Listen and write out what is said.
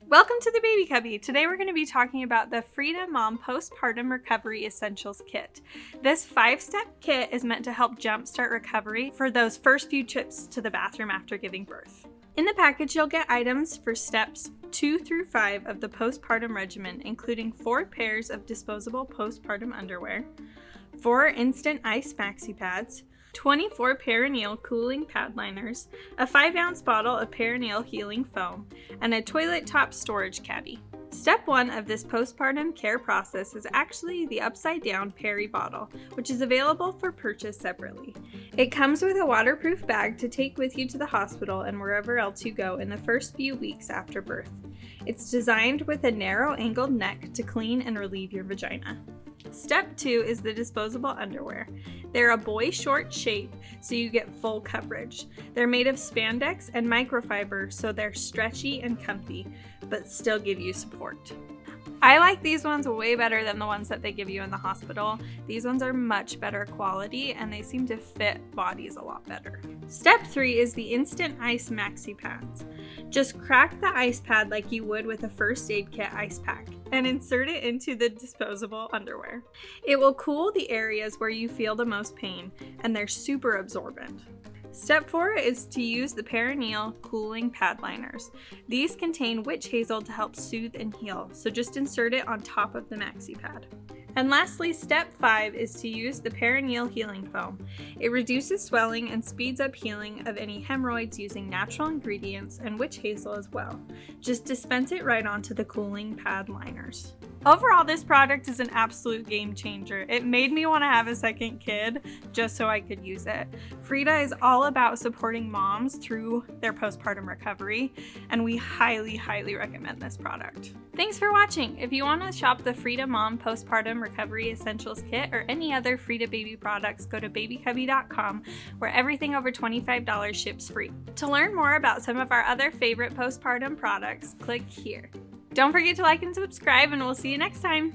Welcome to the Baby Cubby. Today we're going to be talking about the FridaMom Postpartum Recovery Essentials Kit. This 5-step kit is meant to help jumpstart recovery for those first few trips to the bathroom after giving birth. In the package, you'll get items for steps 2 through 5 of the postpartum regimen, including 4 pairs of disposable postpartum underwear, 4 instant ice maxi pads, 24 Perineal cooling pad liners, a 5-ounce bottle of Perineal healing foam, and a toilet top storage caddy. Step 1 of this postpartum care process is actually the upside-down Peri bottle, which is available for purchase separately. It comes with a waterproof bag to take with you to the hospital and wherever else you go in the first few weeks after birth. It's designed with a narrow angled neck to clean and relieve your vagina. Step 2 is the disposable underwear. They're a boy short shape, so you get full coverage. They're made of spandex and microfiber, so they're stretchy and comfy, but still give you support. I like these ones way better than the ones that they give you in the hospital. These ones are much better quality and they seem to fit bodies a lot better. Step 3 is the instant ice maxi pads. Just crack the ice pad like you would with a first aid kit ice pack and insert it into the disposable underwear. It will cool the areas where you feel the most pain, and they're super absorbent. Step 4 is to use the Perineal cooling pad liners. These contain witch hazel to help soothe and heal, so just insert it on top of the maxi pad. And lastly, step 5 is to use the Perineal healing foam. It reduces swelling and speeds up healing of any hemorrhoids using natural ingredients and witch hazel as well. Just dispense it right onto the cooling pad liners. Overall, this product is an absolute game changer. It made me want to have a second kid just so I could use it. Frida is all about supporting moms through their postpartum recovery, and we highly, highly recommend this product. Thanks for watching. If you want to shop the FridaMom Postpartum Recovery Essentials Kit or any other Frida Baby products, go to babycubby.com, where everything over $25 ships free. To learn more about some of our other favorite postpartum products, click here. Don't forget to like and subscribe, and we'll see you next time.